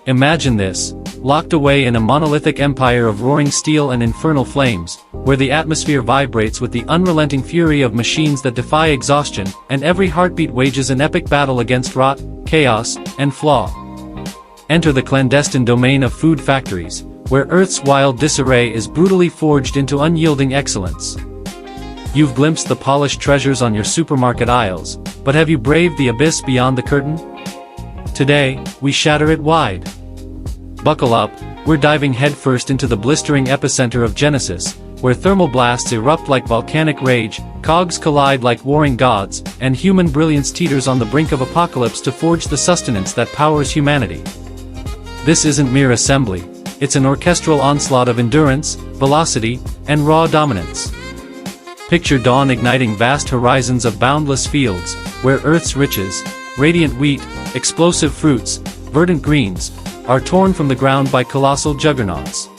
Imagine this, locked away in a monolithic empire of roaring steel and infernal flames, where the atmosphere vibrates with the unrelenting fury of machines that defy exhaustion, and every heartbeat wages an epic battle against rot, chaos, and flaw. Enter the clandestine domain of food factories, where Earth's wild disarray is brutally forged into unyielding excellence. You've glimpsed the polished treasures on your supermarket aisles, but have you braved the abyss beyond the curtain? Today, we shatter it wide. Buckle up, we're diving headfirst into the blistering epicenter of Genesis, where thermal blasts erupt like volcanic rage, cogs collide like warring gods, and human brilliance teeters on the brink of apocalypse to forge the sustenance that powers humanity. This isn't mere assembly, it's an orchestral onslaught of endurance, velocity, and raw dominance. Picture dawn igniting vast horizons of boundless fields, where Earth's riches, radiant wheat, explosive fruits, verdant greens, are torn from the ground by colossal juggernauts.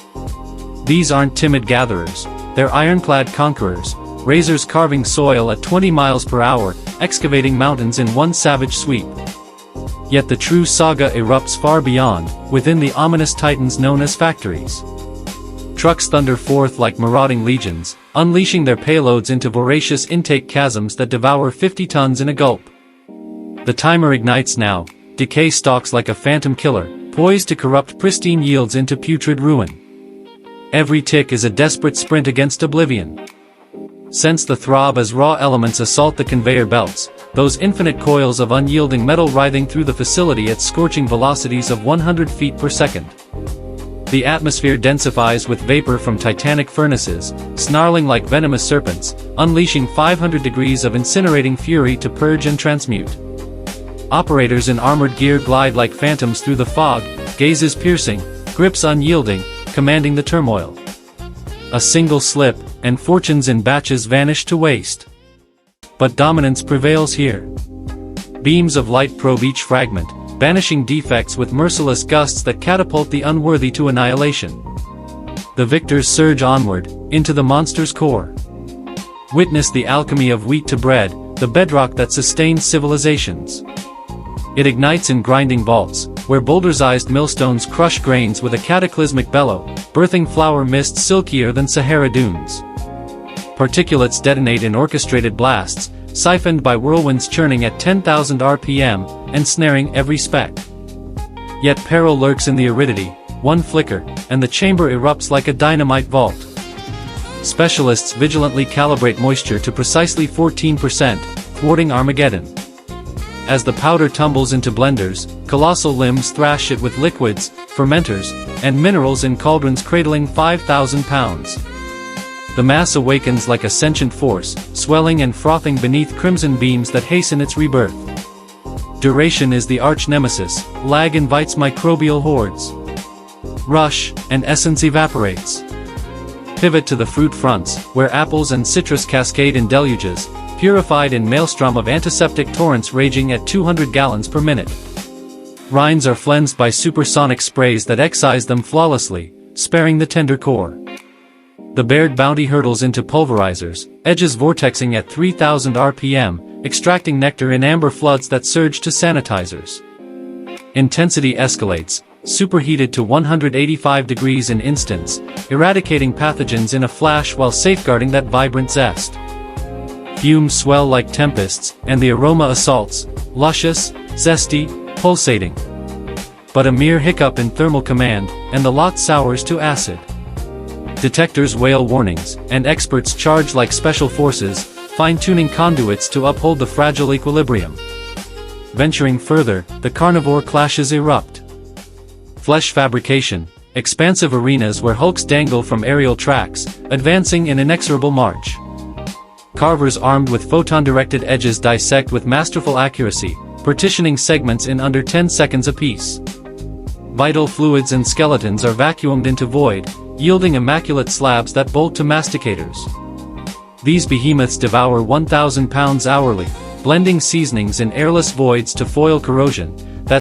These aren't timid gatherers, they're ironclad conquerors, razors carving soil at 20 miles per hour, excavating mountains in one savage sweep. Yet the true saga erupts far beyond, within the ominous titans known as factories. Trucks thunder forth like marauding legions, unleashing their payloads into voracious intake chasms that devour 50 tons in a gulp. The timer ignites now, decay stalks like a phantom killer, poised to corrupt pristine yields into putrid ruin. Every tick is a desperate sprint against oblivion. Sense the throb as raw elements assault the conveyor belts, those infinite coils of unyielding metal writhing through the facility at scorching velocities of 100 feet per second. The atmosphere densifies with vapor from titanic furnaces, snarling like venomous serpents, unleashing 500 degrees of incinerating fury to purge and transmute. Operators in armored gear glide like phantoms through the fog, gazes piercing, grips unyielding, commanding the turmoil. A single slip, and fortunes in batches vanish to waste. But dominance prevails here. Beams of light probe each fragment, banishing defects with merciless gusts that catapult the unworthy to annihilation. The victors surge onward, into the monster's core. Witness the alchemy of wheat to bread, the bedrock that sustains civilizations. It ignites in grinding vaults, where boulder-sized millstones crush grains with a cataclysmic bellow, birthing flour mist silkier than Sahara dunes. Particulates detonate in orchestrated blasts, siphoned by whirlwinds churning at 10,000 RPM, ensnaring every speck. Yet peril lurks in the aridity, one flicker, and the chamber erupts like a dynamite vault. Specialists vigilantly calibrate moisture to precisely 14%, thwarting Armageddon. As the powder tumbles into blenders, colossal limbs thrash it with liquids, fermenters, and minerals in cauldrons cradling 5,000 pounds. The mass awakens like a sentient force, swelling and frothing beneath crimson beams that hasten its rebirth. Duration is the arch-nemesis, lag invites microbial hordes. Rush, and essence evaporates. Pivot to the fruit fronts, where apples and citrus cascade in deluges, purified in maelstrom of antiseptic torrents raging at 200 gallons per minute. Rinds are flensed by supersonic sprays that excise them flawlessly, sparing the tender core. The bared bounty hurtles into pulverizers, edges vortexing at 3,000 RPM, extracting nectar in amber floods that surge to sanitizers. Intensity escalates, superheated to 185 degrees in instants, eradicating pathogens in a flash while safeguarding that vibrant zest. Fumes swell like tempests, and the aroma assaults, luscious, zesty, pulsating. But a mere hiccup in thermal command, and the lot sours to acid. Detectors wail warnings, and experts charge like special forces, fine-tuning conduits to uphold the fragile equilibrium. Venturing further, the carnivore clashes erupt. Flesh fabrication, expansive arenas where hulks dangle from aerial tracks, advancing in inexorable march. Carvers armed with photon-directed edges dissect with masterful accuracy, partitioning segments in under 10 seconds apiece. Vital fluids and skeletons are vacuumed into void, yielding immaculate slabs that bolt to masticators. These behemoths devour 1,000 pounds hourly, blending seasonings in airless voids to foil corrosion,